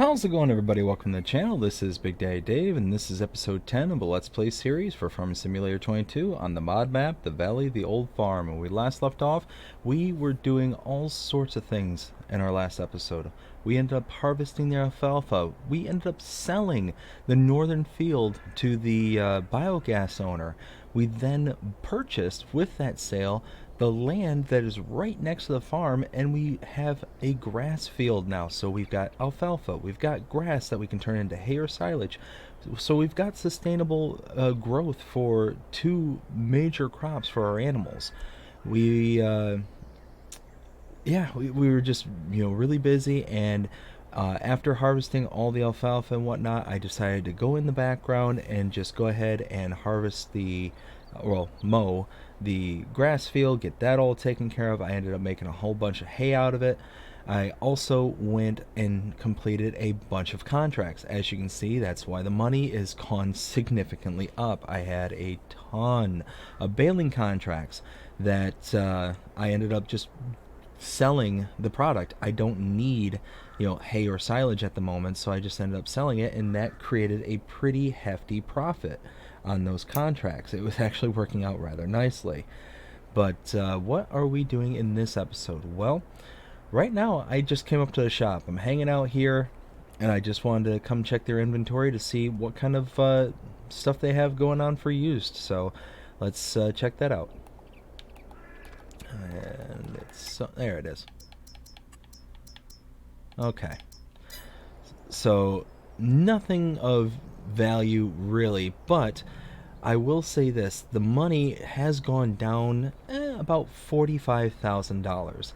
How's it going, everybody? Welcome to the channel. This is Big Daddy Dave, and this is episode 10 of a Let's Play series for Farming Simulator 22 on the mod map, The Valley of the Old Farm. When we last left off, we were doing all sorts of things in our last episode. We ended up harvesting the alfalfa. We ended up selling the northern field to the biogas owner. We then purchased, with that sale, the land that is right next to the farm, and we have a grass field now. So we've got alfalfa, we've got grass that we can turn into hay or silage. So we've got sustainable growth for two major crops for our animals. We we were just really busy, and after harvesting all the alfalfa and whatnot, I decided to go in the background and just go ahead and harvest mow the grass field, get that all taken care of. I ended up making a whole bunch of hay out of it. I also went and completed a bunch of contracts. As you can see, that's why the money is gone significantly up. I had a ton of baling contracts that I ended up just selling the product. I don't need hay or silage at the moment, so I just ended up selling it, and that created a pretty hefty profit on those contracts. It was actually working out rather nicely. But what are we doing in this episode? Well, right now I just came up to the shop. I'm hanging out here, and I just wanted to come check their inventory to see what kind of stuff they have going on for used. So let's check that out. And there it is. Okay. So nothing of value really, but I will say this: the money has gone down about $45,000.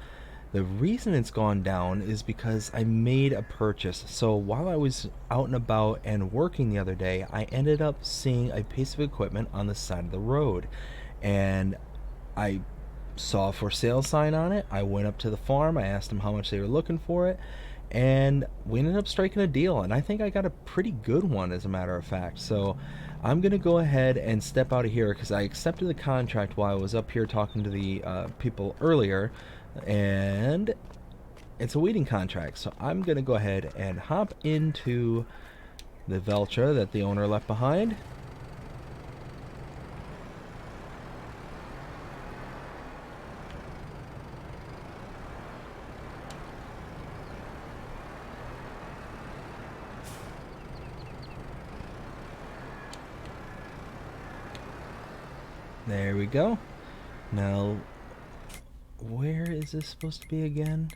The reason it's gone down is because I made a purchase. So while I was out and about and working the other day, I ended up seeing a piece of equipment on the side of the road, and I saw a for sale sign on it. I went up to the farm, I asked them how much they were looking for it, and we ended up striking a deal, and I think I got a pretty good one, as a matter of fact. So I'm gonna go ahead and step out of here because I accepted the contract while I was up here talking to the people earlier, and it's a weeding contract. So I'm gonna go ahead and hop into the Veltra that the owner left behind. There we go. Now, where is this supposed to be again?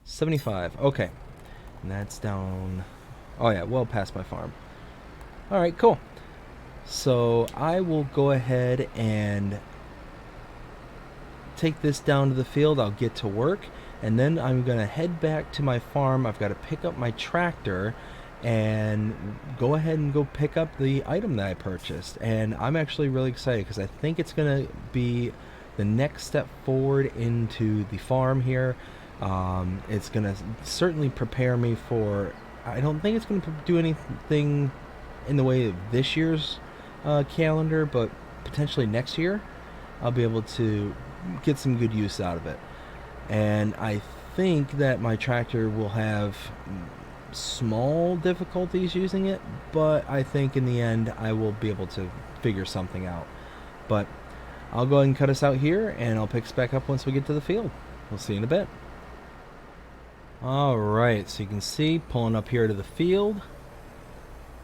75. Okay. And that's down... Oh yeah, well past my farm. Alright, cool. So I will go ahead and take this down to the field. I'll get to work, and then I'm going to head back to my farm. I've got to pick up my tractor and go ahead and go pick up the item that I purchased. And I'm actually really excited because I think it's going to be the next step forward into the farm here. It's going to certainly prepare me for... I don't think it's going to do anything in the way of this year's calendar, but potentially next year I'll be able to get some good use out of it. And I think that my tractor will have small difficulties using it, but I think in the end I will be able to figure something out. But I'll go ahead and cut us out here, and I'll pick us back up once we get to the field. We'll see you in a bit. Alright, so you can see, pulling up here to the field.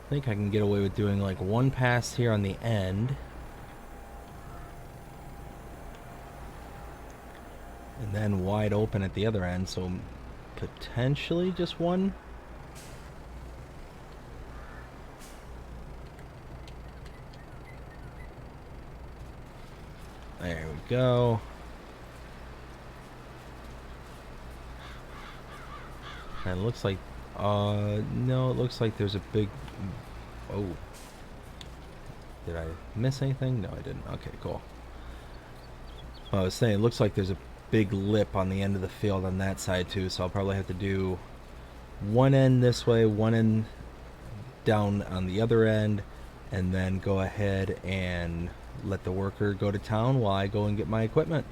I think I can get away with doing like one pass here on the end, and then wide open at the other end, so potentially just one. There we go. And it looks like, no, it looks like there's a big, oh, did I miss anything? No, I didn't. Okay, cool. Well, I was saying, it looks like there's a big lip on the end of the field on that side too, so I'll probably have to do one end this way, one end down on the other end, and then go ahead and let the worker go to town while I go and get my equipment.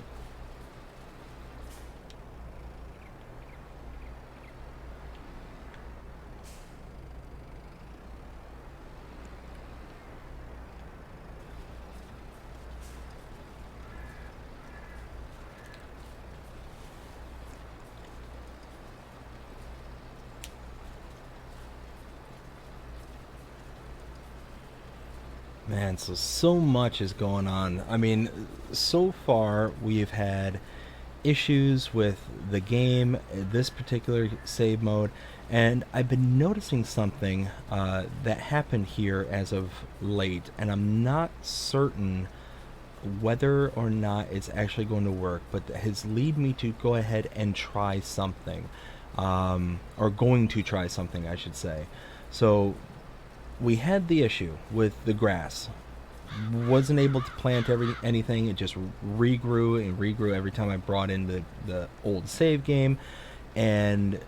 Man, so much is going on. I mean, so far we've had issues with the game, this particular save mode, and I've been noticing something that happened here as of late, and I'm not certain whether or not it's actually going to work, but that has led me to go ahead and try something, or going to try something, I should say. So we had the issue with the grass. Wasn't able to plant anything. It just regrew and regrew every time I brought in the old save game, and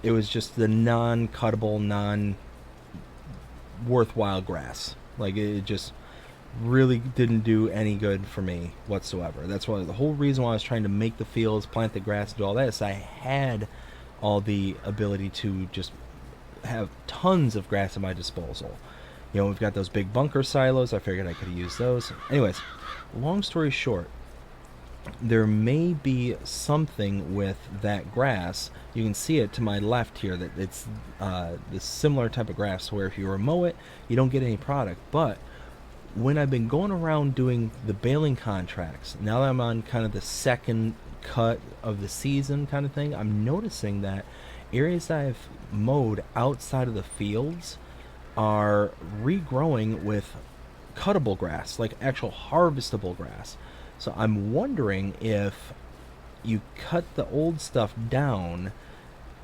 it was just the non-cuttable, non-worthwhile grass. Like, it just really didn't do any good for me whatsoever. That's why the whole reason why I was trying to make the fields, plant the grass, do all that is I had all the ability to just have tons of grass at my disposal. You know, we've got those big bunker silos. I figured I could use those. Anyways, long story short, there may be something with that grass. You can see it to my left here that it's this similar type of grass where if you remow it, you don't get any product. But when I've been going around doing the baling contracts, now that I'm on kind of the second cut of the season kind of thing, I'm noticing that areas that I've mowed outside of the fields are regrowing with cuttable grass, like actual harvestable grass. So I'm wondering if you cut the old stuff down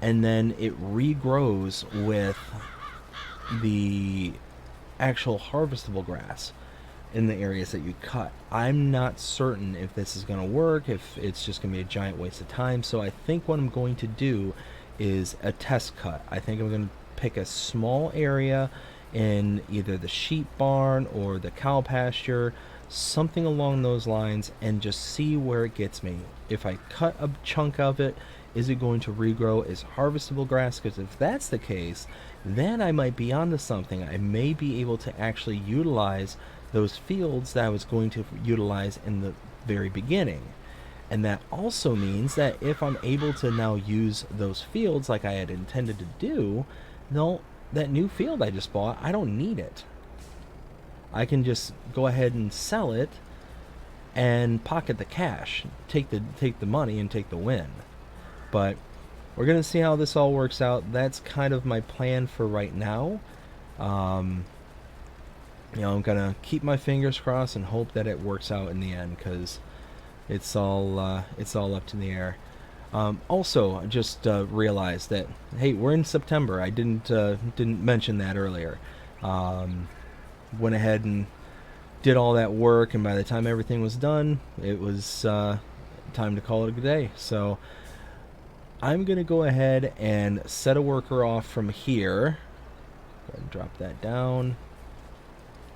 and then it regrows with the actual harvestable grass in the areas that you cut. I'm not certain if this is going to work, if it's just going to be a giant waste of time. So I think what I'm going to do is a test cut. I think I'm going to pick a small area in either the sheep barn or the cow pasture, something along those lines, and just see where it gets me. If I cut a chunk of it, is it going to regrow as harvestable grass? Because if that's the case, then I might be onto something. I may be able to actually utilize those fields that I was going to utilize in the very beginning. And that also means that if I'm able to now use those fields like I had intended to do, no, that new field I just bought, I don't need it. I can just go ahead and sell it and pocket the cash, take the money and take the win. But we're gonna see how this all works out. That's kind of my plan for right now. You know, I'm gonna keep my fingers crossed and hope that it works out in the end, because it's all up in the air. Also, I just realized that, hey, we're in September. I didn't mention that earlier. Went ahead and did all that work, and by the time everything was done, it was time to call it a day. So I'm gonna go ahead and set a worker off from here. Go ahead and drop that down.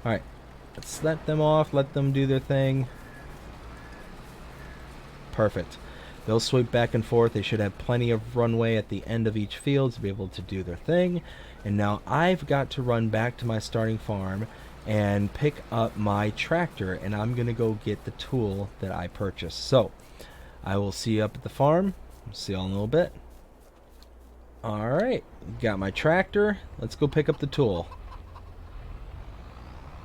All right, let's let them off. Let them do their thing. Perfect. They'll sweep back and forth. They should have plenty of runway at the end of each field to be able to do their thing. And now I've got to run back to my starting farm and pick up my tractor, and I'm going to go get the tool that I purchased. So I will see you up at the farm. See you all in a little bit. Alright, got my tractor. Let's go pick up the tool.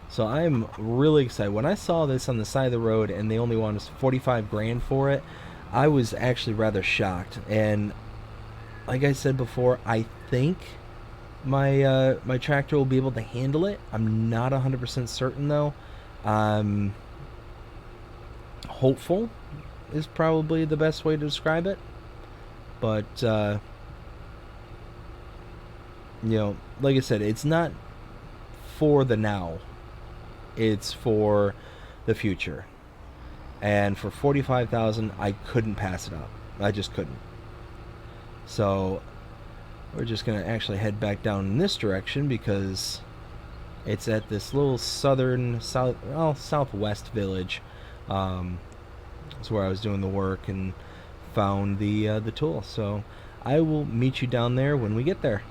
So I'm really excited. When I saw this on the side of the road and they only wanted 45 grand for it, I was actually rather shocked. And like I said before, I think my my tractor will be able to handle it. I'm not 100% certain though. Hopeful is probably the best way to describe it. But you know, like I said, it's not for the now. It's for the future. And for 45,000, I couldn't pass it up. I just couldn't. So we're just gonna actually head back down in this direction because it's at this little southwest village. That's where I was doing the work and found the tool. So I will meet you down there when we get there.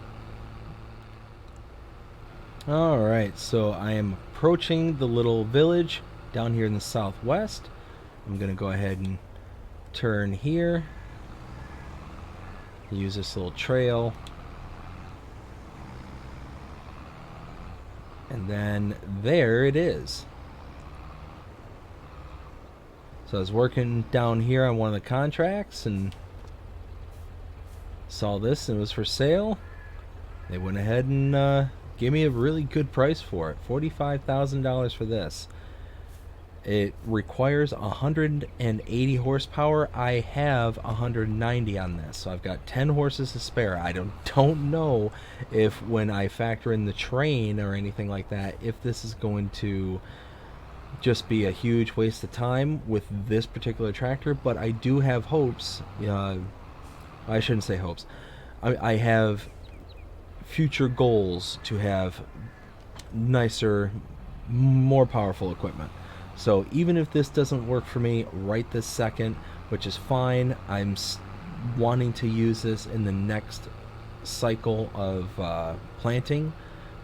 Alright, so I am approaching the little village down here in the southwest. I'm going to go ahead and turn here. Use this little trail. And then there it is. So I was working down here on one of the contracts and saw this and it was for sale. They went ahead and gave me a really good price for it. $45,000 for this. It requires 180 horsepower. I have 190 on this, so I've got 10 horses to spare. I don't know if when I factor in the train or anything like that, if this is going to just be a huge waste of time with this particular tractor, but I do have hopes. I shouldn't say hopes. I have future goals to have nicer, more powerful equipment. So even if this doesn't work for me right this second, which is fine, I'm wanting to use this in the next cycle of planting,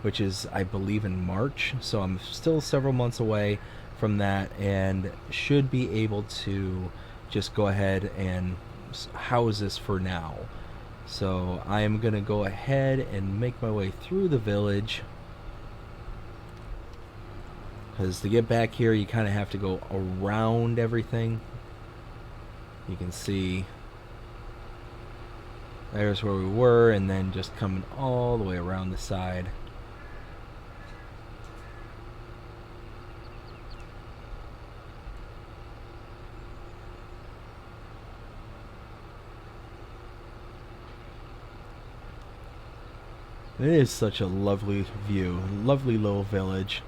which is, I believe, in March. So I'm still several months away from that and should be able to just go ahead and house this for now. So I am going to go ahead and make my way through the village, because to get back here you kind of have to go around everything. You can see there's where we were, and then just coming all the way around the side. It is such a lovely view, lovely little village.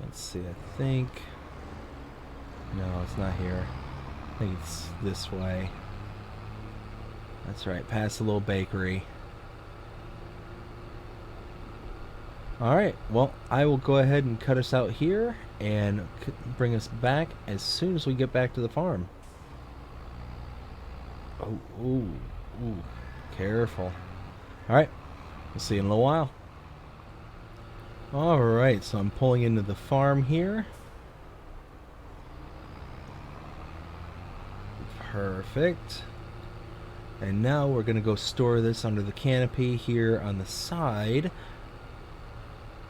Let's see, I think... No, it's not here. I think it's this way. That's right, past the little bakery. Alright, well, I will go ahead and cut us out here and bring us back as soon as we get back to the farm. Oh, ooh, ooh, careful. Alright, we'll see you in a little while. Alright, so I'm pulling into the farm here. Perfect. And now we're going to go store this under the canopy here on the side.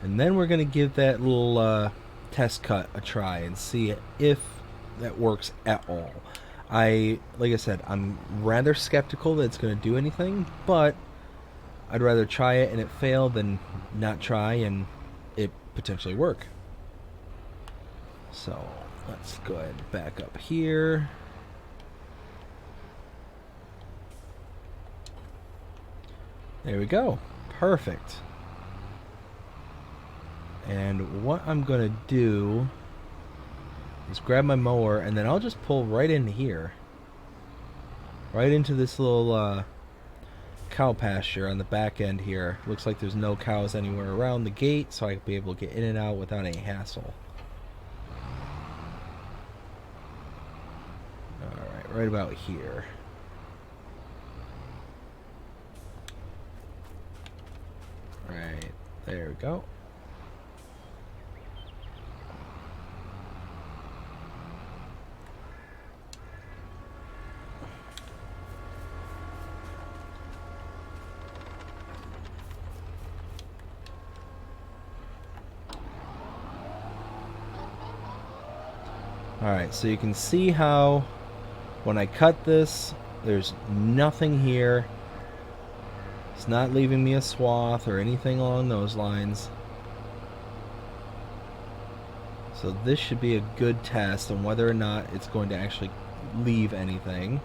And then we're going to give that little test cut a try and see if that works at all. Like I said, I'm rather skeptical that it's going to do anything, but I'd rather try it and it fail than not try and it potentially work. So let's go ahead and back up here. There we go. Perfect. And what I'm going to do is grab my mower, and then I'll just pull right in here. Right into this little cow pasture on the back end here. Looks like there's no cows anywhere around the gate, so I'll be able to get in and out without any hassle. Alright, right about here. Right, there we go. Alright, so you can see how when I cut this, there's nothing here. It's not leaving me a swath or anything along those lines. So this should be a good test on whether or not it's going to actually leave anything.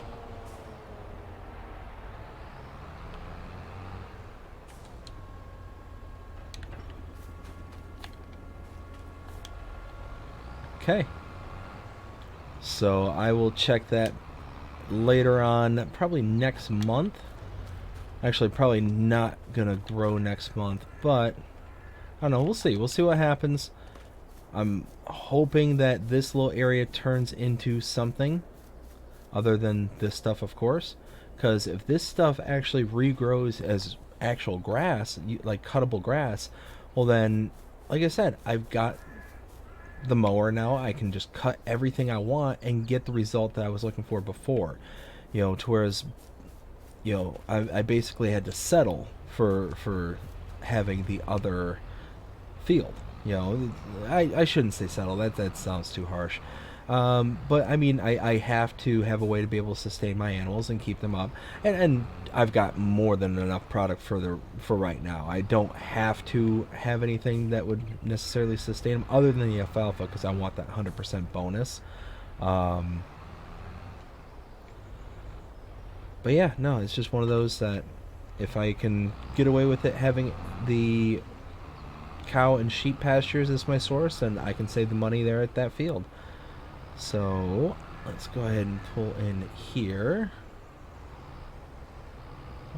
Okay. So I will check that later on, probably next month. Actually, probably not gonna grow next month, but I don't know, we'll see. We'll see what happens. I'm hoping that this little area turns into something other than this stuff, of course, because if this stuff actually regrows as actual grass, like cuttable grass, well then, like I said, I've got the mower now. I can just cut everything I want and get the result that I was looking for before. You know, to whereas I basically had to settle for having the other field. I shouldn't say settle. That sounds too harsh. But I mean, I have to have a way to be able to sustain my animals and keep them up, and I've got more than enough product for right now. I don't have to have anything that would necessarily sustain them other than the alfalfa because I want that 100% bonus. Um, but yeah, no, it's just one of those that if I can get away with it having the cow and sheep pastures as my source, then I can save the money there at that field. So let's go ahead and pull in here.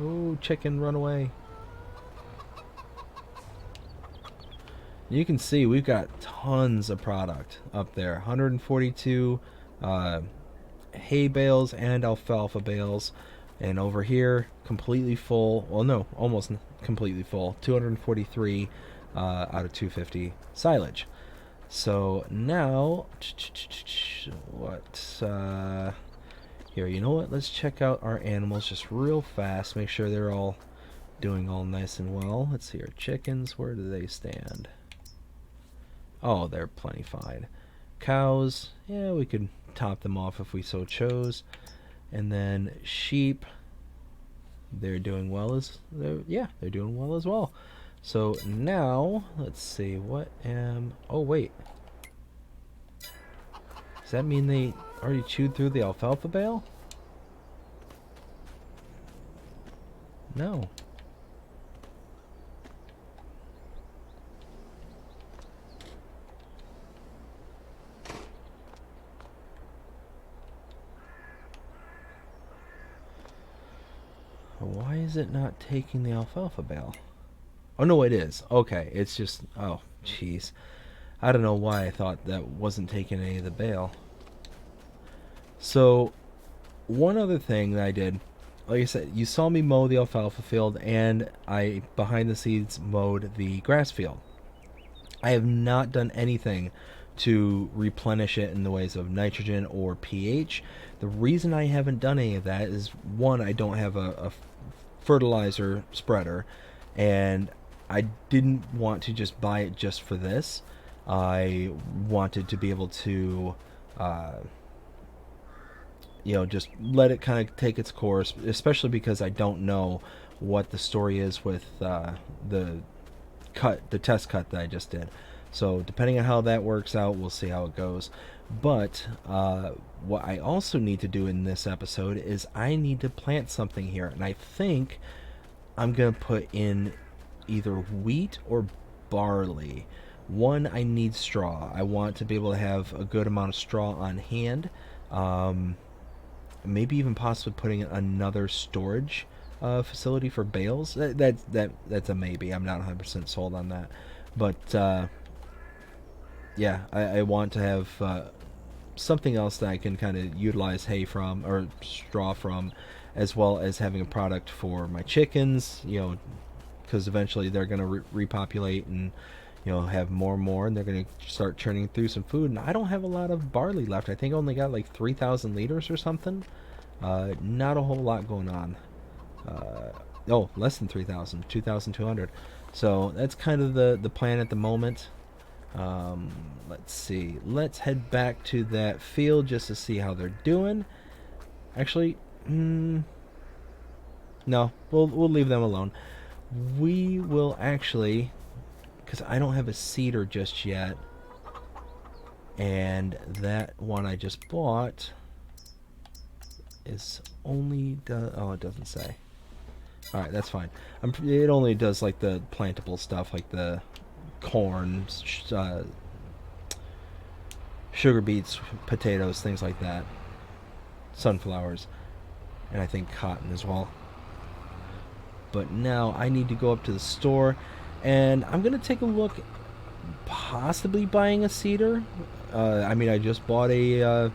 Oh, chicken, run away. You can see we've got tons of product up there. 142 hay bales and alfalfa bales. And over here, completely full. Well, no, almost completely full. 243 out of 250 silage. So now, what? Here, you know what? Let's check out our animals just real fast. Make sure they're all doing all nice and well. Let's see our chickens. Where do they stand? Oh, they're plenty fine. Cows, yeah, we could top them off if we so chose. And then sheep, they're doing well they're doing well as well. So now, let's see, oh wait. Does that mean they already chewed through the alfalfa bale? No. Why is it not taking the alfalfa bale? Oh, no, it is. Okay, it's just... Oh, jeez. I don't know why I thought that wasn't taking any of the bale. So, one other thing that I did... Like I said, you saw me mow the alfalfa field, and I, behind the scenes, mowed the grass field. I have not done anything to replenish it in the ways of nitrogen or pH. The reason I haven't done any of that is, one, I don't have a fertilizer spreader, and I didn't want to just buy it just for this. I wanted to be able to just let it kind of take its course, especially because I don't know what the story is with the test cut that I just did. So depending on how that works out, we'll see how it goes. But what I also need to do in this episode is I need to plant something here, and I think I'm going to put in either wheat or barley. One, I need straw. I want to be able to have a good amount of straw on hand. Maybe even possibly putting another storage facility for bales. That's a maybe. I'm not 100% sold on that. But yeah, I want to have something else that I can kind of utilize hay from, or straw from, as well as having a product for my chickens, because eventually they're going to repopulate and have more and more, and they're going to start churning through some food. And I don't have a lot of barley left. I think I only got like 3,000 liters or something. Not a whole lot going on. Less than 3,000, 2,200. So that's kind of the plan at the moment. Let's see. Let's head back to that field just to see how they're doing. Actually, no, we'll leave them alone. We will actually, because I don't have a seeder just yet, and that one I just bought is only it doesn't say. All right, that's fine. It only does like the plantable stuff, like the corn, sugar beets, potatoes, things like that, sunflowers, and I think cotton as well. But now I need to go up to the store, and I'm gonna take a look, possibly buying a seeder. I mean, I just bought a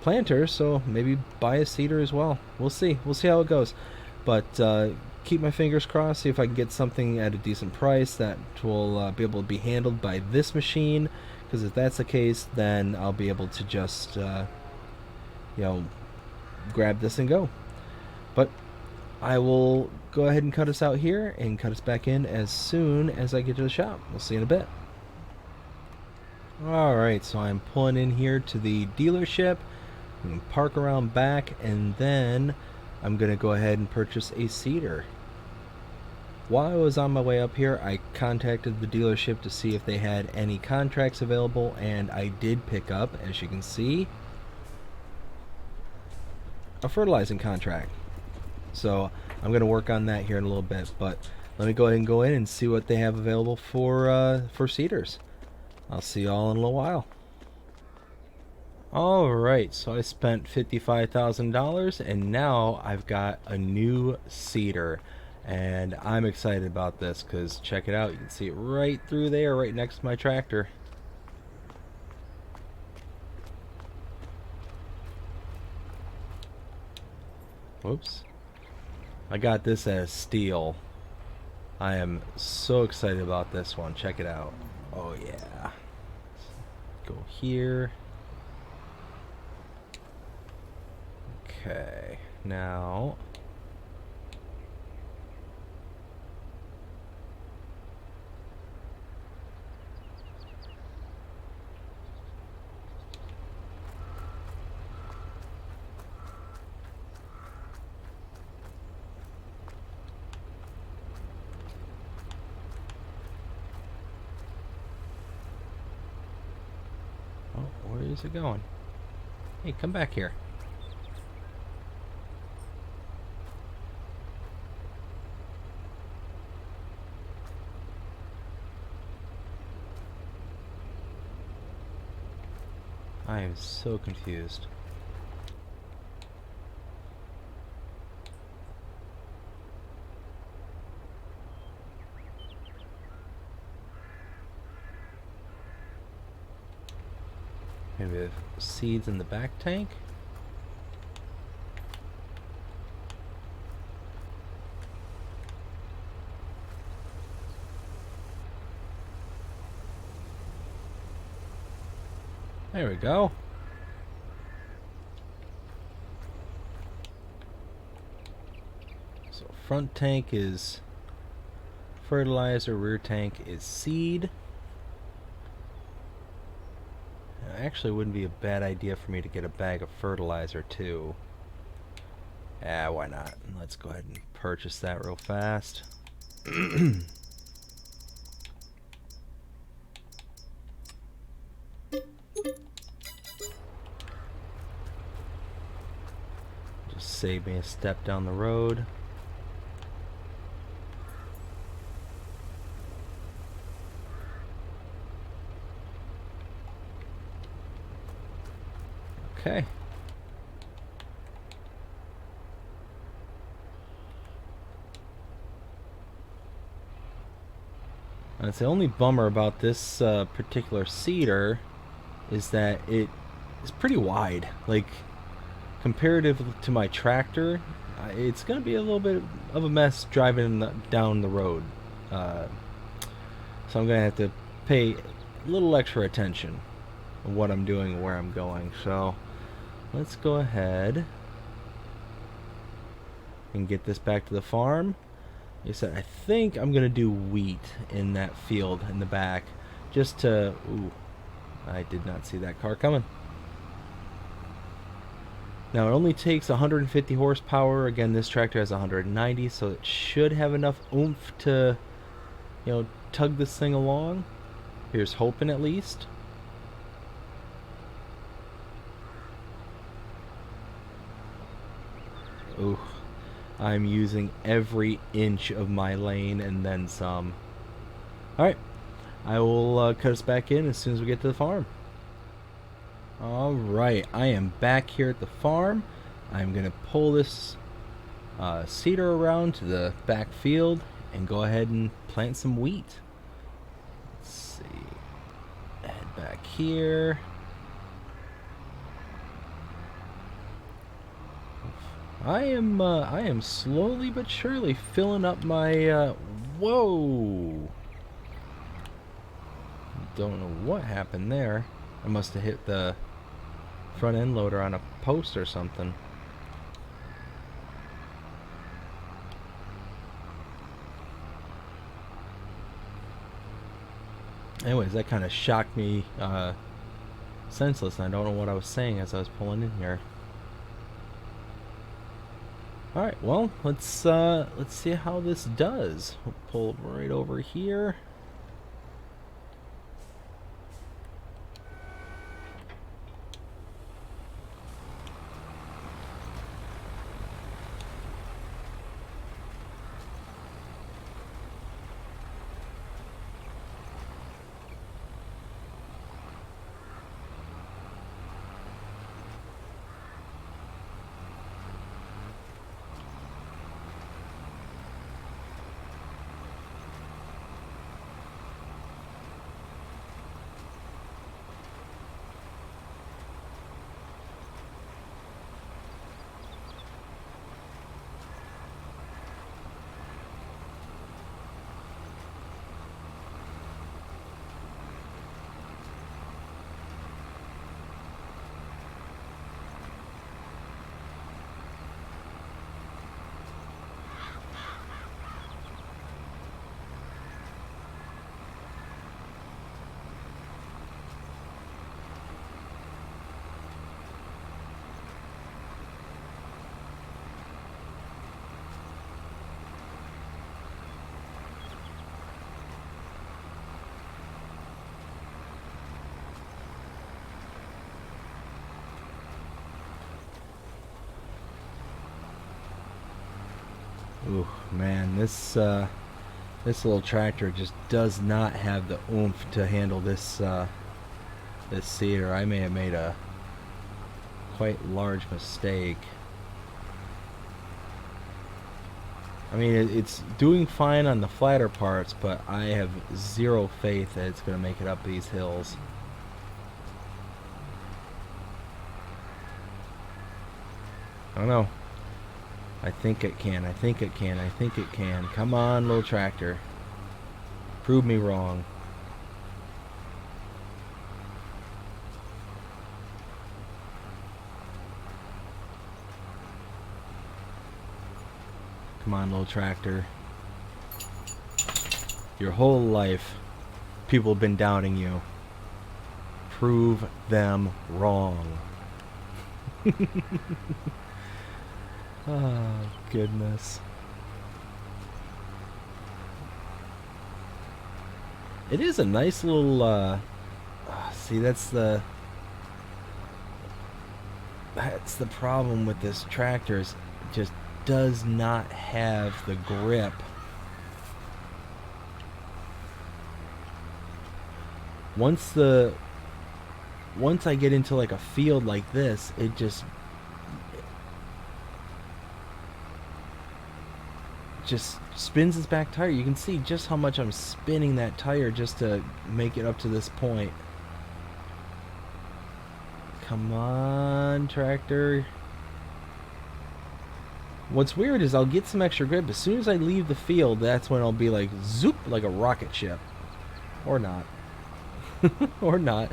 planter, so maybe buy a seeder as well. We'll see how it goes. But keep my fingers crossed, see if I can get something at a decent price that will be able to be handled by this machine, because if that's the case, then I'll be able to just grab this and go. But I will go ahead and cut us out here and cut us back in as soon as I get to the shop. We'll see you in a bit. Alright, so I'm pulling in here to the dealership. I'm going to park around back, and then I'm going to go ahead and purchase a seeder. While I was on my way up here, I contacted the dealership to see if they had any contracts available, and I did pick up, as you can see, a fertilizing contract. So I'm going to work on that here in a little bit, but let me go ahead and go in and see what they have available for seeders. I'll see you all in a little while. Alright, so I spent $55,000 and now I've got a new seeder. And I'm excited about this because check it out, you can see it right through there, right next to my tractor. Whoops. I got this as steel. I am so excited about this one. Check it out. Oh yeah. Go here. Okay, now where is it going? Hey, come back here. I am so confused. Maybe have seeds in the back tank? There we go. So front tank is fertilizer, rear tank is seed. Actually, it wouldn't be a bad idea for me to get a bag of fertilizer too. Why not? Let's go ahead and purchase that real fast. Just save me a step down the road. Okay. That's the only bummer about this particular seeder is that it is pretty wide. Like, comparative to my tractor, it's going to be a little bit of a mess driving down the road. So I'm going to have to pay a little extra attention on what I'm doing, where I'm going. So let's go ahead and get this back to the farm. Like I said, I think I'm going to do wheat in that field in the back. Just to... Ooh, I did not see that car coming. Now, it only takes 150 horsepower. Again, this tractor has 190, so it should have enough oomph to, you know, tug this thing along. Here's hoping, at least. Ooh, I'm using every inch of my lane and then some. Alright, I will cut us back in as soon as we get to the farm. Alright, I am back here at the farm. I'm going to pull this seeder around to the back field and go ahead and plant some wheat. Let's see. Head back here. I am slowly but surely filling up my whoa. Don't know what happened there. I must have hit the front end loader on a post or something. Anyways, that kind of shocked me senseless, and I don't know what I was saying as I was pulling in here. All right, well, let's see how this does. We'll pull right over here. Ooh, man, this little tractor just does not have the oomph to handle this seeder. I may have made a quite large mistake. I mean, it's doing fine on the flatter parts, but I have zero faith that it's going to make it up these hills. I don't know. I think it can. I think it can. I think it can. Come on, little tractor. Prove me wrong. Come on, little tractor. Your whole life, people have been doubting you. Prove them wrong. Oh, goodness. It is a nice little, see, that's the problem with this tractor, is it just does not have the grip. Once I get into like a field like this, it just spins its back tire. You can see just how much I'm spinning that tire just to make it up to this point. Come on, tractor. What's weird is I'll get some extra grip. As soon as I leave the field, that's when I'll be like zoop, like a rocket ship. Or not. Or not.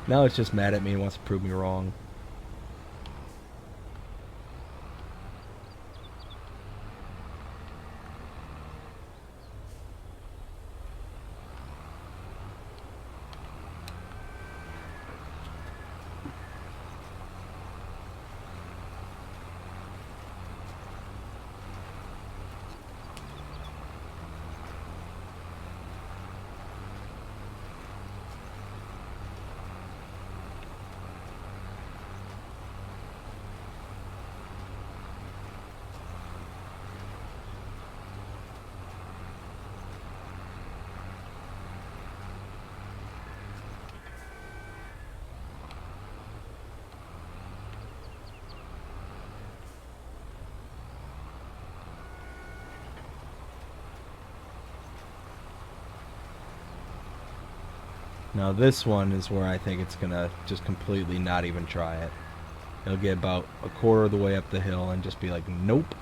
Now it's just mad at me and wants to prove me wrong. Now this one is where I think it's gonna just completely not even try it. It'll get about a quarter of the way up the hill and just be like, nope.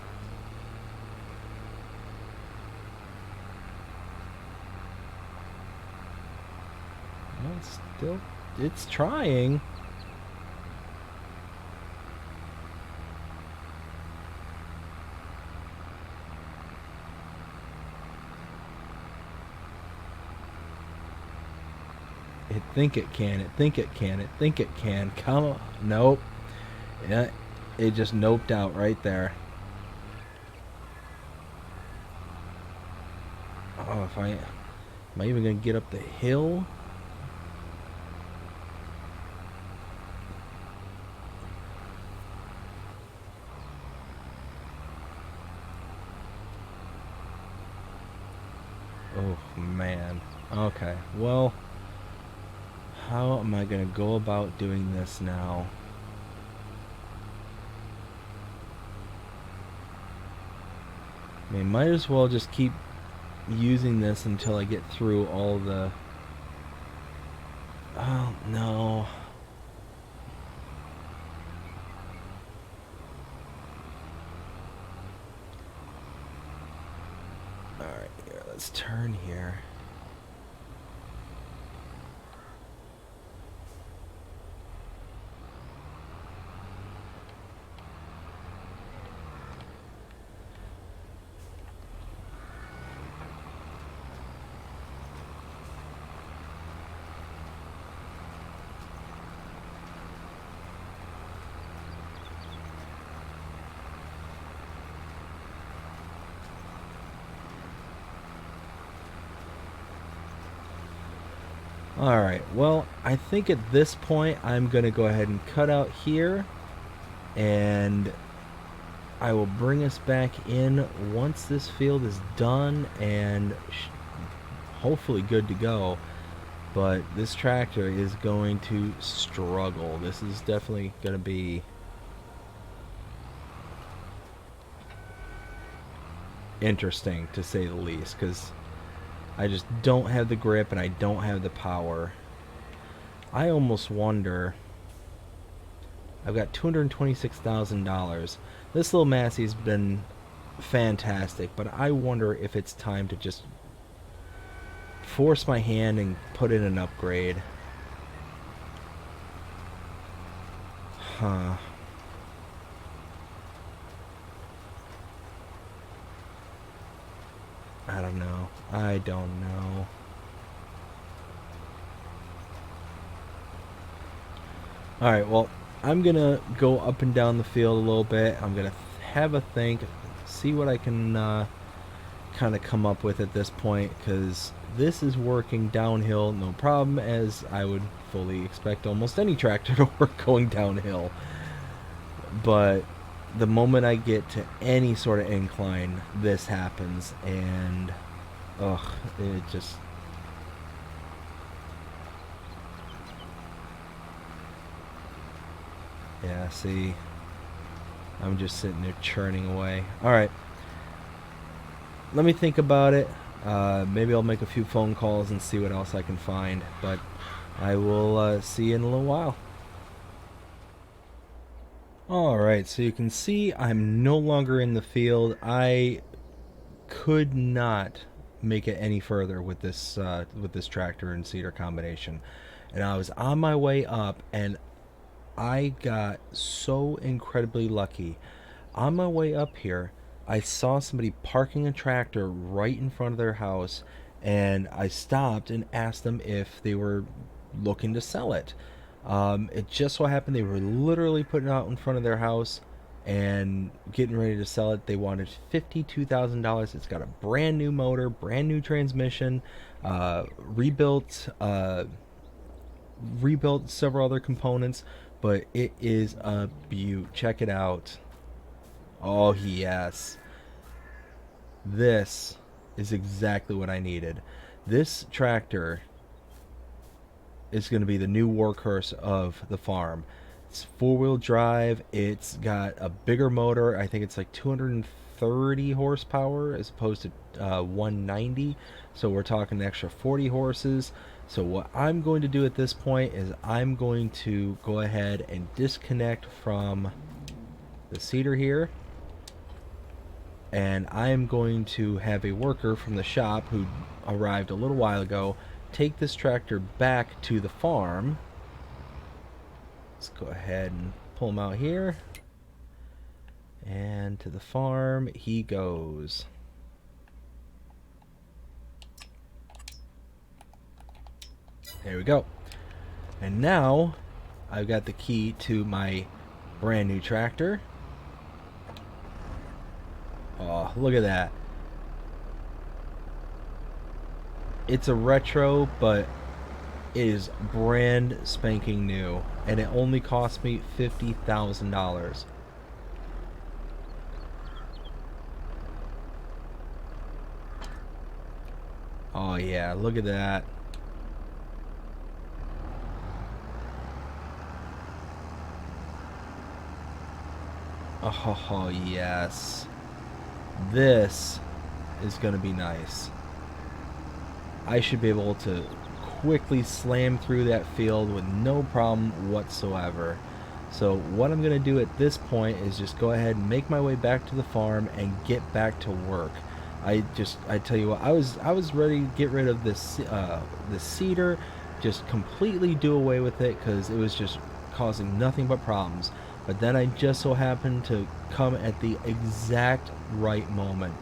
Well, it's trying. think it can. It think it can. It think it can. Come on. Nope. Yeah, it just noped out right there. Oh, if I... Am I even going to get up the hill? Oh, man. Okay, well... How am I going to go about doing this now? I mean, might as well just keep using this until I get through all the... Oh, no. Alright, here, let's turn here. Alright, well, I think at this point I'm going to go ahead and cut out here, and I will bring us back in once this field is done and hopefully good to go. But this tractor is going to struggle. This is definitely going to be interesting, to say the least, because I just don't have the grip and I don't have the power. I almost wonder... I've got $226,000. This little Massey's been fantastic, but I wonder if it's time to just force my hand and put in an upgrade. Huh. I don't know. I don't know. Alright, well, I'm gonna go up and down the field a little bit. I'm gonna have a think, see what I can kind of come up with at this point, because this is working downhill no problem, as I would fully expect almost any tractor to work going downhill. But the moment I get to any sort of incline, this happens, and ugh, it just... Yeah, see, I'm just sitting there churning away. Alright, let me think about it. Maybe I'll make a few phone calls and see what else I can find, but I will see you in a little while. Alright, so you can see I'm no longer in the field. I could not make it any further with this tractor and seeder combination, and I was on my way up, and I got so incredibly lucky. On my way up here, I saw somebody parking a tractor right in front of their house, and I stopped and asked them if they were looking to sell it. It just so happened they were literally putting it out in front of their house and getting ready to sell it. They wanted $52,000. It's got a brand new motor, brand new transmission, rebuilt several other components, but it is a beaut. Check it out. Oh yes, this is exactly what I needed. This tractor is going to be the new workhorse of the farm. It's four-wheel drive. It's got a bigger motor. I think it's like 230 horsepower as opposed to 190. So we're talking an extra 40 horses. So what I'm going to do at this point is I'm going to go ahead and disconnect from the seeder here, and I am going to have a worker from the shop who arrived a little while ago take this tractor back to the farm. Let's go ahead and pull him out here, and to the farm he goes. There we go. And now I've got the key to my brand new tractor. Oh, look at that. It's a retro, but it is brand spanking new. And it only cost me $50,000. Oh yeah, look at that. Oh yes. This is going to be nice. I should be able to quickly slam through that field with no problem whatsoever. So what I'm going to do at this point is just go ahead and make my way back to the farm and get back to work. I tell you what, I was ready to get rid of this the cedar, just completely do away with it because it was just causing nothing but problems. But then I just so happened to come at the exact right moment.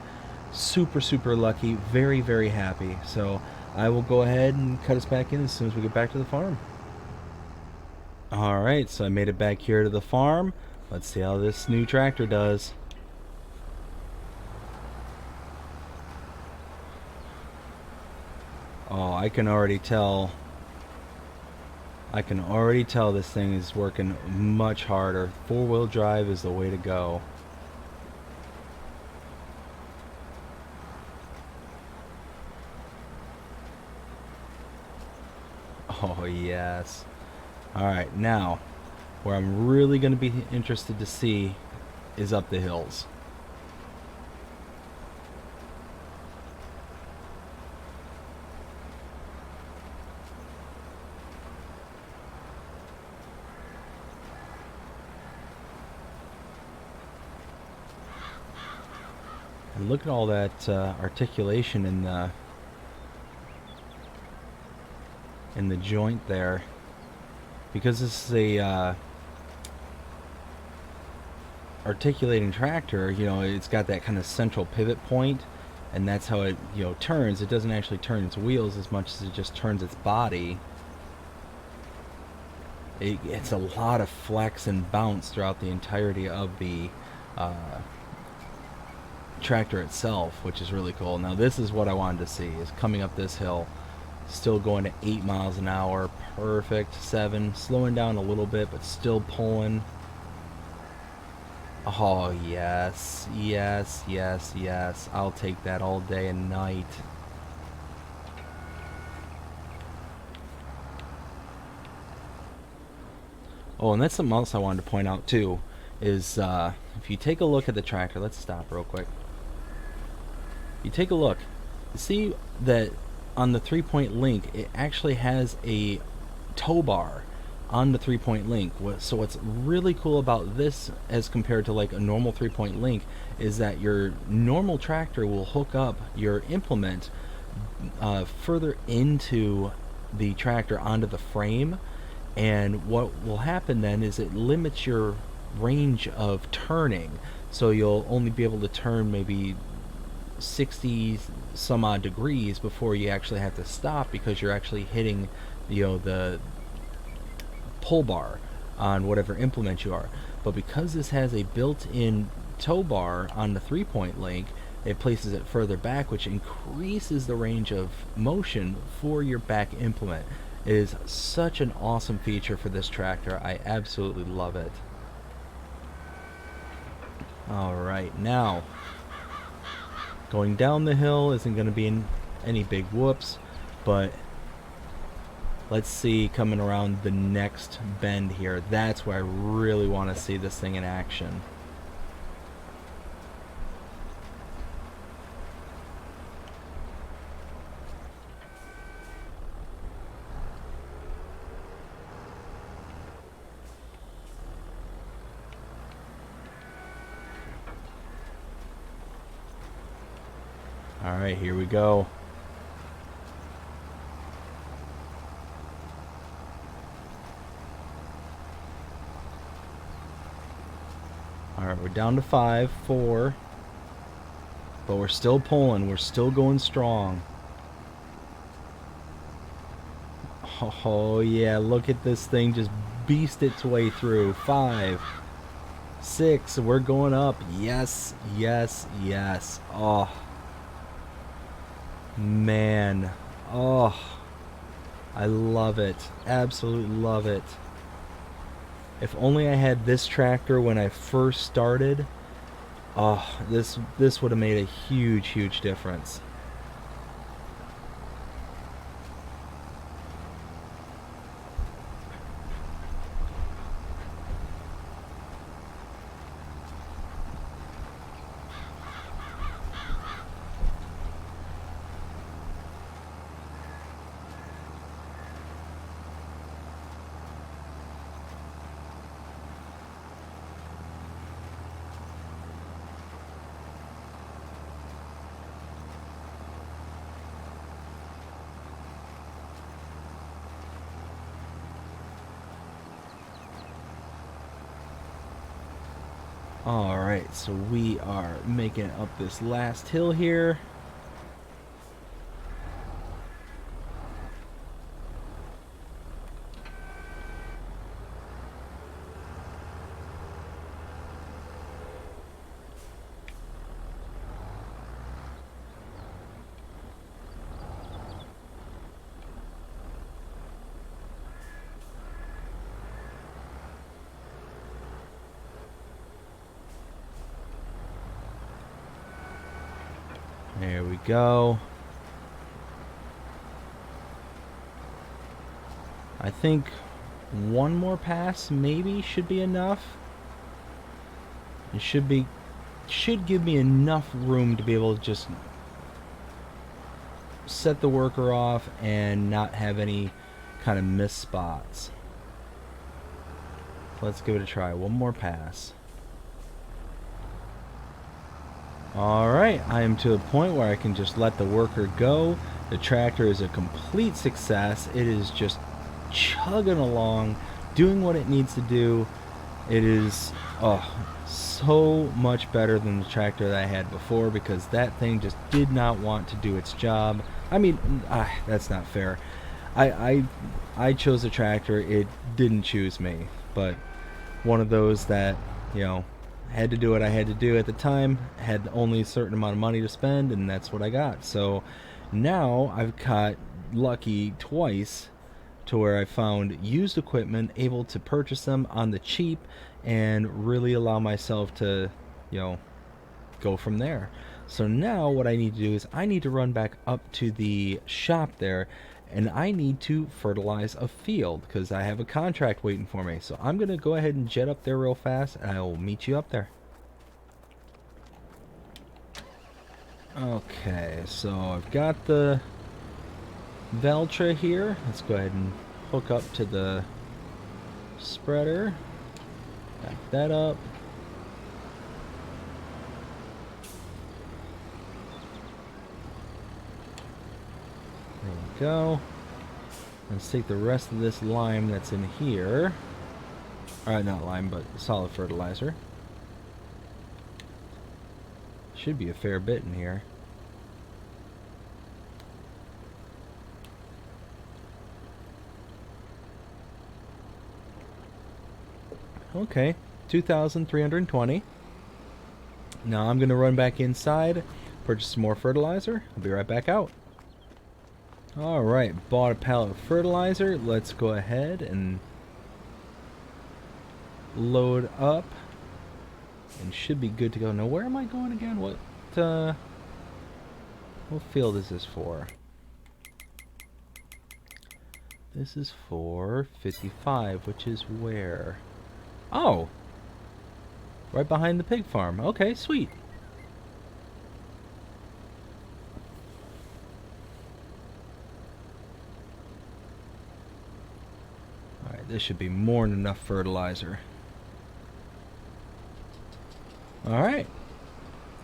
Super, super lucky. Very, very happy. So I will go ahead and cut us back in as soon as we get back to the farm. Alright, so I made it back here to the farm. Let's see how this new tractor does. Oh, I can already tell this thing is working much harder. Four-wheel drive is the way to go. Oh, yes. Alright, now, where I'm really going to be interested to see is up the hills. And look at all that articulation in the joint there. Because this is a articulating tractor, you know, it's got that kind of central pivot point, and that's how it, you know, turns. It doesn't actually turn its wheels as much as it just turns its body. It's a lot of flex and bounce throughout the entirety of the tractor itself, which is really cool. Now this is what I wanted to see, is coming up this hill, still going to 8 miles an hour, perfect. 7, slowing down a little bit but still pulling. Oh yes, yes, yes, yes, I'll take that all day and night. Oh, and that's something else I wanted to point out too, is if you take a look at the tractor, let's stop real quick. You take a look, you see that on the 3-point link, it actually has a tow bar on the 3-point link. So what's really cool about this as compared to like a normal 3-point link is that your normal tractor will hook up your implement further into the tractor onto the frame, and what will happen then is it limits your range of turning, so you'll only be able to turn maybe 60 some odd degrees before you actually have to stop, because you're actually hitting, you know, the pull bar on whatever implement you are. But because this has a built-in tow bar on the 3-point link, it places it further back, which increases the range of motion for your back implement. It is such an awesome feature for this tractor. I absolutely love it. Alright, now going down the hill isn't going to be any big whoops, but let's see, coming around the next bend here, that's where I really want to see this thing in action. Alright, here we go. Alright, we're down to 5, 4. But we're still pulling. We're still going strong. Oh yeah, look at this thing just beast its way through. 5, 6, we're going up. Yes, yes, yes. Oh, man. Oh, I love it. Absolutely love it. If only I had this tractor when I first started. Oh, this would have made a huge, huge difference. Alright, so we are making up this last hill here. There we go. I think one more pass maybe should be enough. It should give me enough room to be able to just set the worker off and not have any kind of missed spots. Let's give it a try. One more pass. Alright, I am to a point where I can just let the worker go. The tractor is a complete success. It is just chugging along, doing what it needs to do. It is so much better than the tractor that I had before, because that thing just did not want to do its job. I mean, that's not fair. I chose a tractor. It didn't choose me, but one of those that, you know, had to do what I had to do at the time, had only a certain amount of money to spend, and that's what I got. So now I've got lucky twice to where I found used equipment, able to purchase them on the cheap and really allow myself to, you know, go from there. So now what I need to do is I need to run back up to the shop there, and I need to fertilize a field because I have a contract waiting for me. So I'm going to go ahead and jet up there real fast, and I will meet you up there. Okay, so I've got the Valtra here. Let's go ahead and hook up to the spreader. Back that up. There we go. Let's take the rest of this lime that's in here. Alright, not lime, but solid fertilizer. Should be a fair bit in here. Okay, 2,320. Now I'm going to run back inside, purchase some more fertilizer. I'll be right back out. Alright, bought a pallet of fertilizer. Let's go ahead and load up. And should be good to go. Now, where am I going again? What field is this for? This is for 55, which is where? Oh! Right behind the pig farm. Okay, sweet. Alright, this should be more than enough fertilizer. Alright.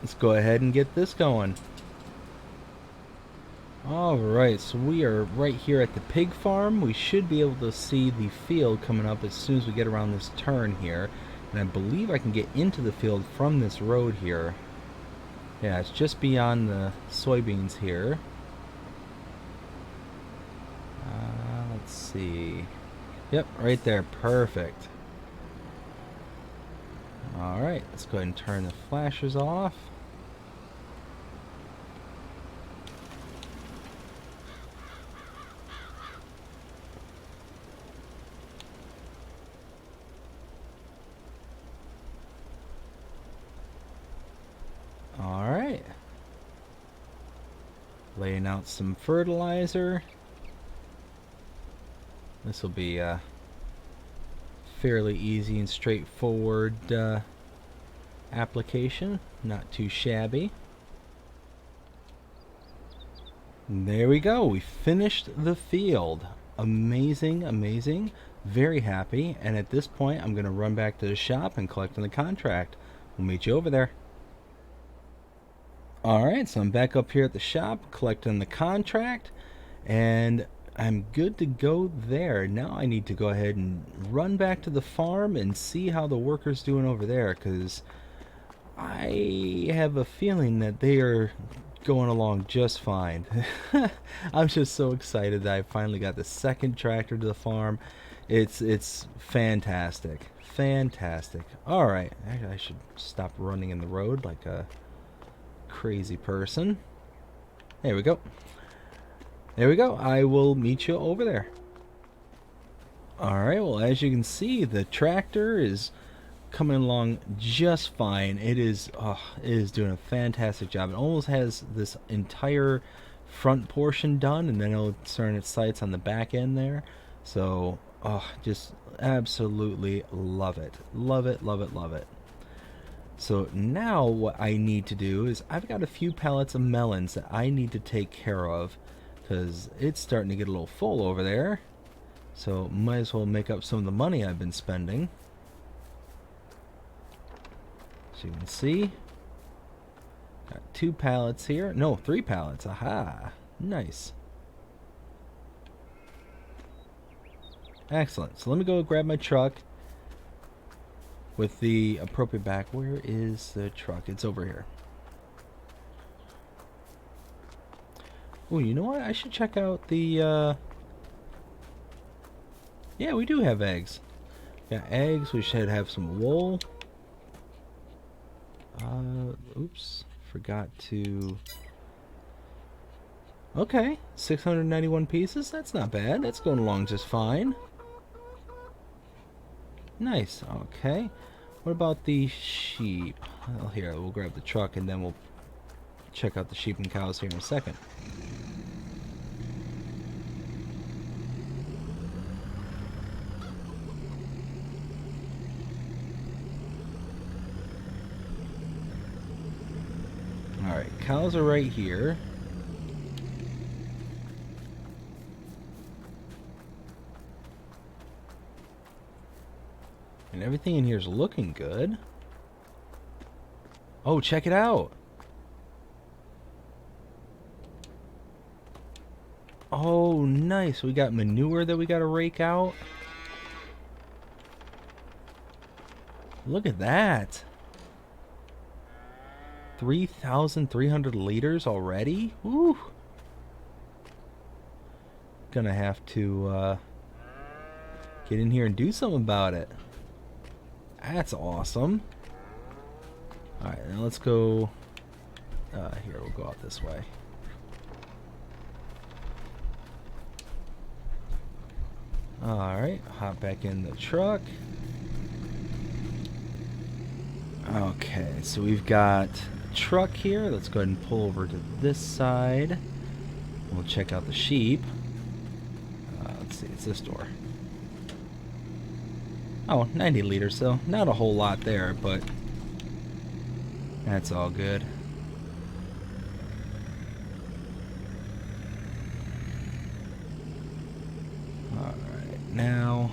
Let's go ahead and get this going. Alright, so we are right here at the pig farm. We should be able to see the field coming up as soon as we get around this turn here. And I believe I can get into the field from this road here. Yeah, it's just beyond the soybeans here. Let's see. Yep, right there. Perfect. Alright, let's go ahead and turn the flashers off. Alright. Laying out some fertilizer. This will be a fairly easy and straightforward application. Not too shabby. There we go. We finished the field. Amazing, amazing. Very happy. And at this point, I'm going to run back to the shop and collect on the contract. We'll meet you over there. Alright, so I'm back up here at the shop collecting the contract, and I'm good to go there. Now I need to go ahead and run back to the farm and see how the workers doing over there, because I have a feeling that they are going along just fine. I'm just so excited that I finally got the second tractor to the farm. It's fantastic. Fantastic. Alright, I should stop running in the road like a crazy person. There we go. There we go. I will meet you over there. Alright, well, as you can see, the tractor is coming along just fine. It is doing a fantastic job. It almost has this entire front portion done, and then it'll turn its sights on the back end there. So, just absolutely love it. Love it, love it, love it. So now what I need to do is I've got a few pallets of melons that I need to take care of, because it's starting to get a little full over there. So might as well make up some of the money I've been spending. So you can see, got 2 pallets here. No, 3 pallets. Aha. Nice. Excellent. So let me go grab my truck with the appropriate back. Where is the truck? It's over here. Oh, you know what? I should check out the, yeah, we do have eggs. Yeah, eggs. We should have some wool. Oops. Forgot to... Okay, 691 pieces. That's not bad. That's going along just fine. Nice. Okay. What about the sheep? Well, here, we'll grab the truck and then we'll check out the sheep and cows here in a second. Alright, cows are right here. And everything in here is looking good. Oh, check it out. Oh, nice. We got manure that we got to rake out. Look at that. 3,300 liters already? Woo. Gonna have to get in here and do something about it. That's awesome. Alright, now let's go... here, we'll go out this way. Alright, hop back in the truck. Okay, so we've got a truck here. Let's go ahead and pull over to this side. We'll check out the sheep. Let's see, it's this door. Oh, 90 liters, so not a whole lot there, but that's all good. Alright, now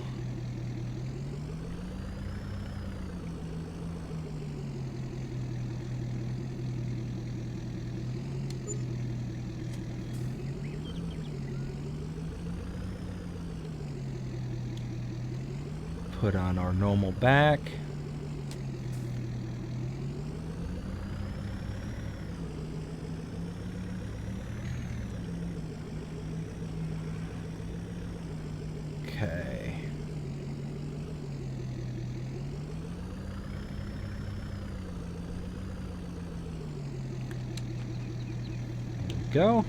put on our normal back. go.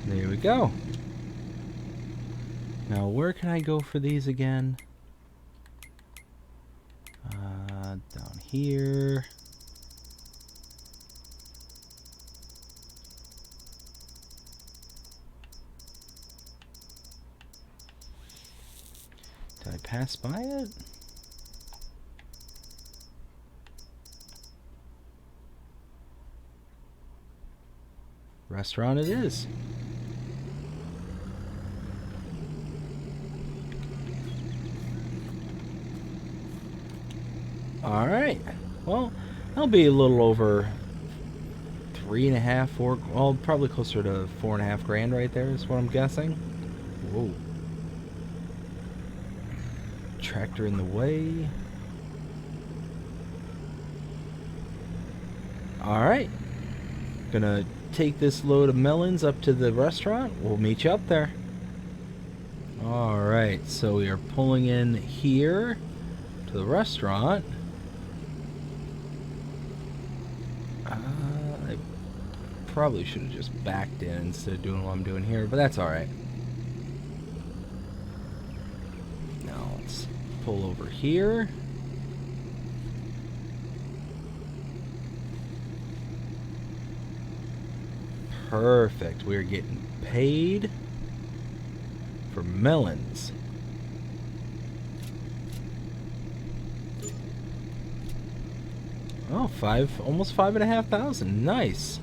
There we go. Now, where can I go for these again? Down here. Did I pass by it? Restaurant it is. Alright. Well, that'll be a little over 3.5, 4, well, probably closer to 4.5 grand right there is what I'm guessing. Whoa. Tractor in the way. Alright. Gonna take this load of melons up to the restaurant. We'll meet you up there. Alright, so we are pulling in here to the restaurant. I probably should have just backed in instead of doing what I'm doing here, but that's alright. Now let's pull over here. Perfect. We're getting paid for melons. Oh, almost 5,500. Nice.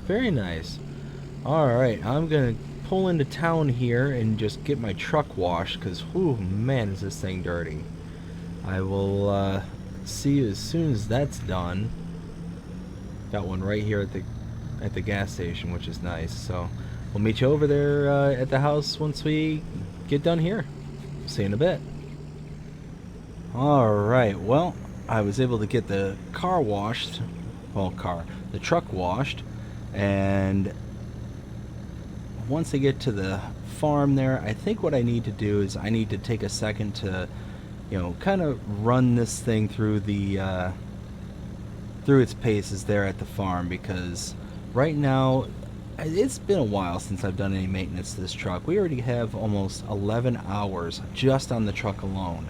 Very nice. Alright, I'm gonna pull into town here and just get my truck washed, because, whew, man, is this thing dirty. I will see you as soon as that's done. Got one right here at the gas station, which is nice. So we'll meet you over there at the house once we get done here. See you in a bit. Alright, well, I was able to get the car washed. Well, the truck washed. And once I get to the farm there, I think what I need to do is I need to take a second to, you know, kind of run this thing through the through its paces there at the farm, because right now it's been a while since I've done any maintenance to this truck. We already have almost 11 hours just on the truck alone.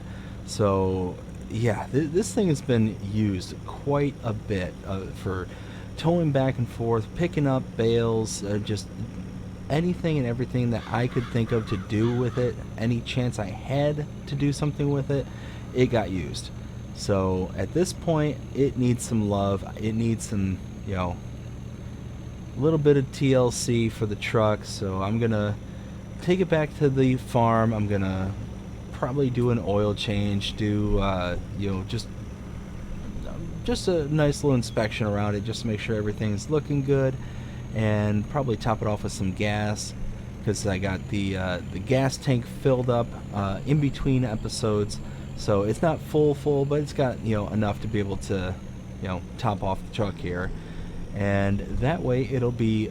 So yeah, this thing has been used quite a bit for towing back and forth, picking up bales, just anything and everything that I could think of to do with it. Any chance I had to do something with it, it got used. So at this point, it needs some love. It needs some, you know, a little bit of TLC for the truck. So I'm gonna take it back to the farm. I'm gonna probably do an oil change, do you know, just a nice little inspection around it, just to make sure everything's looking good, and probably top it off with some gas, because I got the gas tank filled up in between episodes, so it's not full, but it's got, you know, enough to be able to, you know, top off the truck here, and that way it'll be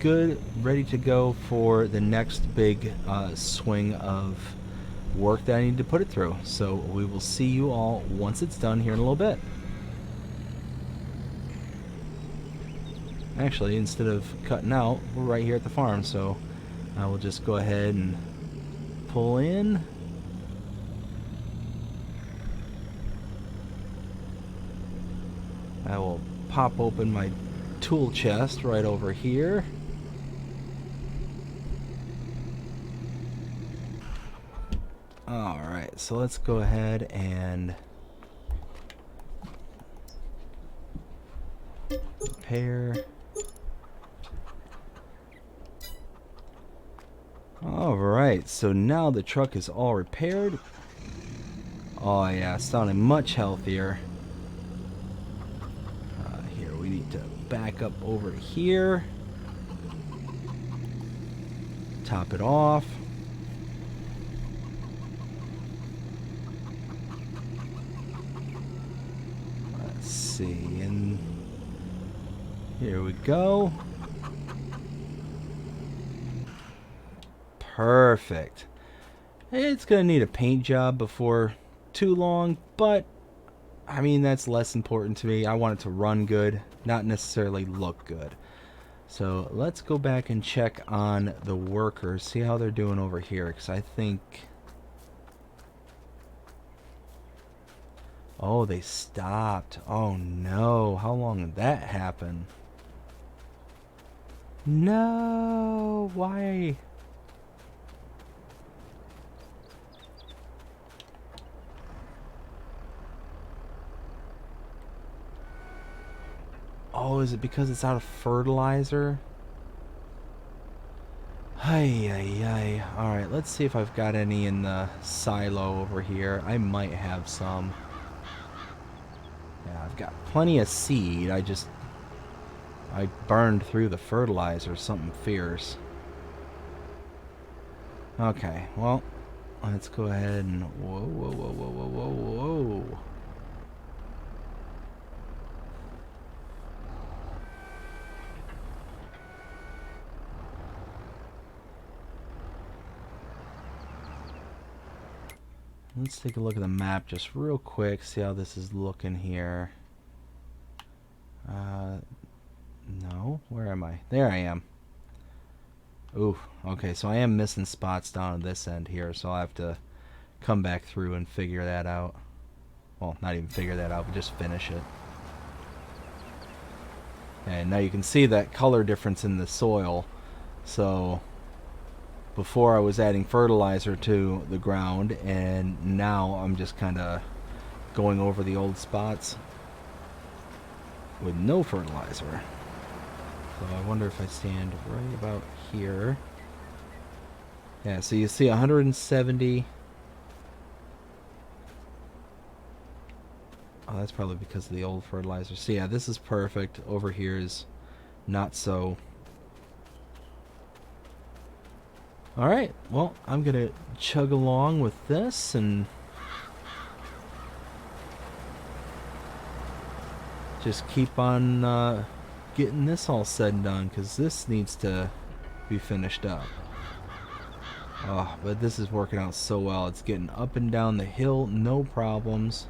good, ready to go for the next big swing of work that I need to put it through. So we will see you all once it's done here in a little bit. Actually, instead of cutting out, we're right here at the farm, so I will just go ahead and pull in. I will pop open my tool chest right over here. Alright, so let's go ahead and repair. Alright, so now the truck is all repaired. Oh yeah, sounding much healthier. Here, we need to back up over here. Top it off. Let's see, and here we go. Perfect. It's gonna need a paint job before too long, but I mean, that's less important to me. I want it to run good, not necessarily look good. So let's go back and check on the workers, see how they're doing over here, because I think... Oh, they stopped. Oh no, how long did that happen? No, why? Oh, is it because it's out of fertilizer? Ay, ay, ay. Alright, let's see if I've got any in the silo over here. I might have some. Yeah, I've got plenty of seed. I burned through the fertilizer, something fierce. Okay, well, let's go ahead and... Whoa, whoa, whoa, whoa, whoa, whoa, whoa. Let's take a look at the map just real quick, see how this is looking here. No, where am I? There I am. Ooh, okay, so I am missing spots down on this end here, so I'll have to come back through and figure that out. Well, not even figure that out, but just finish it. And now you can see that color difference in the soil. So before I was adding fertilizer to the ground, and now I'm just kind of going over the old spots with no fertilizer. So I wonder if I stand right about here. Yeah, so you see 170. Oh, that's probably because of the old fertilizer. So yeah, this is perfect. Over here is not so. Alright, well, I'm going to chug along with this and just keep on getting this all said and done, because this needs to be finished up. Oh, but this is working out so well. It's getting up and down the hill, no problems.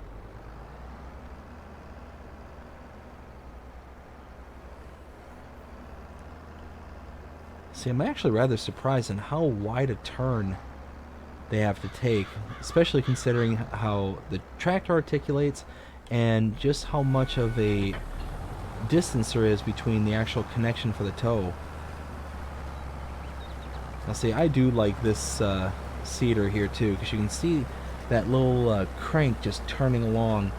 See, I'm actually rather surprised in how wide a turn they have to take, especially considering how the tractor articulates and just how much of a distance there is between the actual connection for the tow. Now see, I do like this seeder here too, because you can see that little crank just turning along.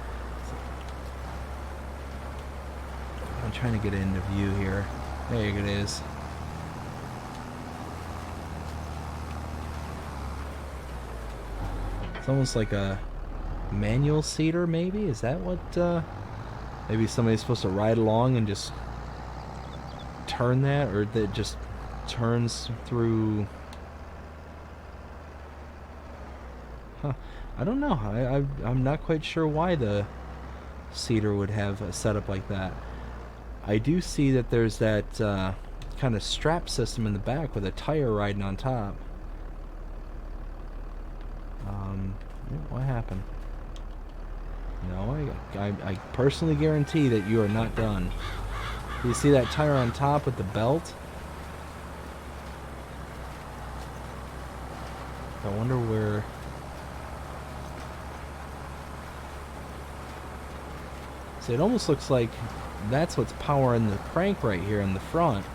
I'm trying to get it into view here. There it is. It's almost like a manual seeder, maybe? Is that what, maybe somebody's supposed to ride along and just turn that, or that just turns through... Huh. I don't know. I'm not quite sure why the seeder would have a setup like that. I do see that there's that kind of strap system in the back with a tire riding on top. What happened? No, I personally guarantee that you are not done. Do you see that tire on top with the belt? I wonder where... See, it almost looks like that's what's powering the crank right here in the front.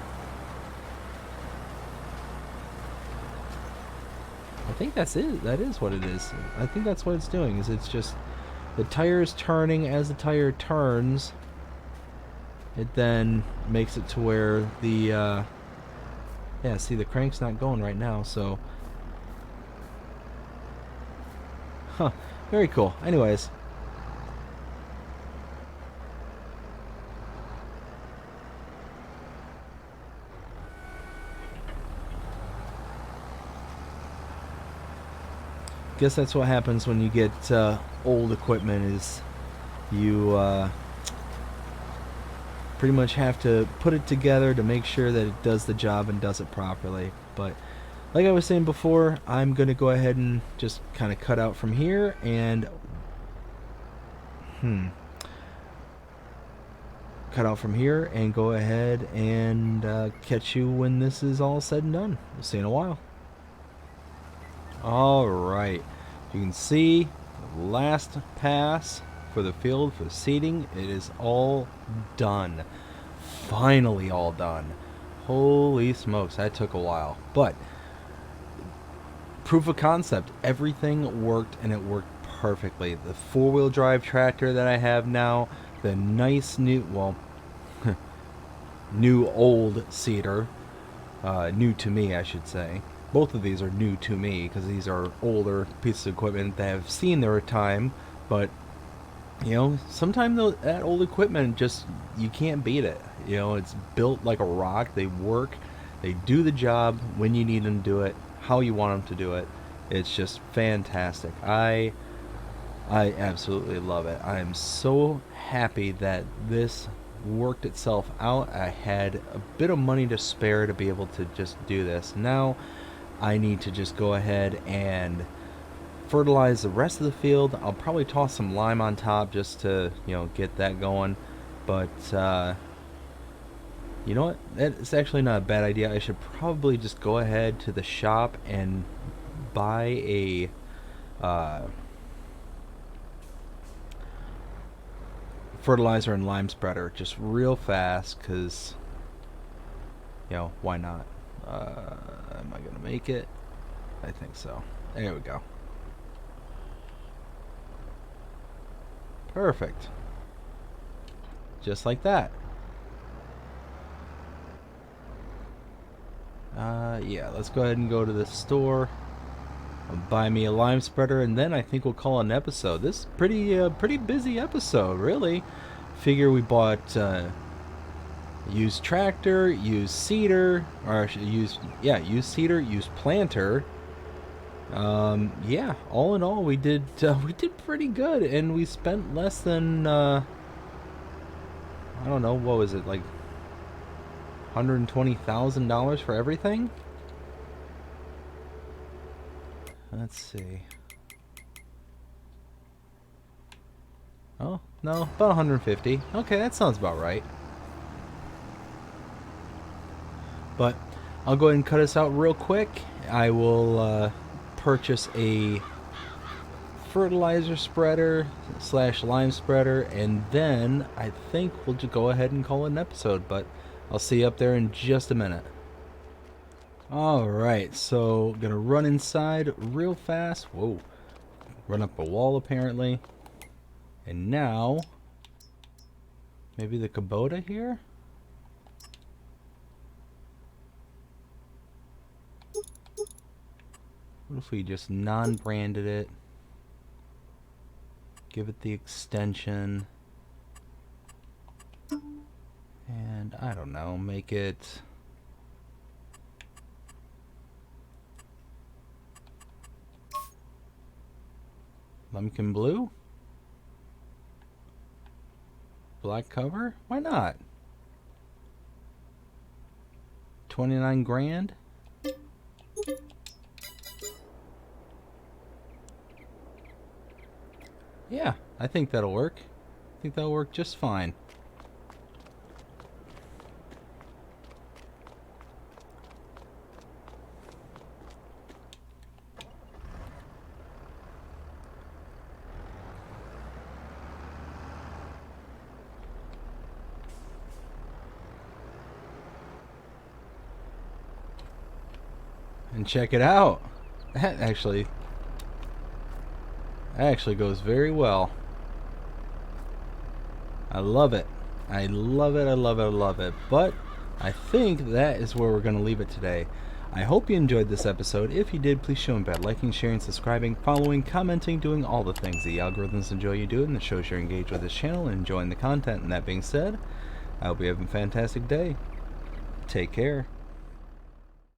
I think that's it. That is what it is. I think that's what it's doing. Is it's just the tire is turning. As the tire turns, it then makes it to where the yeah. See, the crank's not going right now. So, huh? Very cool. Anyways. Guess that's what happens when you get old equipment is you pretty much have to put it together to make sure that it does the job and does it properly. But like I was saying before, I'm going to go ahead and just kind of cut out from here and go ahead and catch you when this is all said and done. We'll see you in a while. Alright, you can see the last pass for the field for seeding. It is all done. Finally all done. Holy smokes, that took a while. But proof of concept, everything worked, and it worked perfectly. The four-wheel drive tractor that I have now, the nice new, well, new old seeder, new to me I should say. Both of these are new to me because these are older pieces of equipment that have seen their time, but you know, sometimes that old equipment just, you can't beat it. You know, it's built like a rock. They work, they do the job when you need them to do it, how you want them to do it. It's just fantastic. I absolutely love it. I am so happy that this worked itself out. I had a bit of money to spare to be able to just do this. Now I need to just go ahead and fertilize the rest of the field. I'll probably toss some lime on top just to, you know, get that going. But you know what? It's actually not a bad idea. I should probably just go ahead to the shop and buy a fertilizer and lime spreader just real fast, because, you know, why not? Am I gonna make it? I think so. There we go. Perfect. Just like that. Yeah, let's go ahead and go to the store. Buy me a lime spreader, and then I think we'll call it an episode. This is pretty busy episode, really. Figure we bought used tractor, used seeder, or used seeder, used planter. Yeah, all in all, we did pretty good, and we spent less than I don't know, what was it, like $120,000 for everything? Let's see. Oh, no, about 150. Okay, that sounds about right. But I'll go ahead and cut us out real quick. I will purchase a fertilizer spreader / lime spreader, and then I think we'll just go ahead and call it an episode. But I'll see you up there in just a minute. Alright, so gonna run inside real fast. Whoa. Run up a wall apparently. And now maybe the Kubota here? What if we just non-branded it? Give it the extension. And I don't know, make it Lumpkin blue? Black cover? Why not? 29 grand? Yeah, I think that'll work. I think that'll work just fine. And check it out. That actually goes very well. I love it. I love it. I love it. I love it. But I think that is where we're going to leave it today. I hope you enjoyed this episode. If you did, please show me by liking, sharing, subscribing, following, commenting, doing all the things the algorithms enjoy you doing that shows you're engaged with this channel and enjoying the content. And that being said, I hope you have a fantastic day. Take care.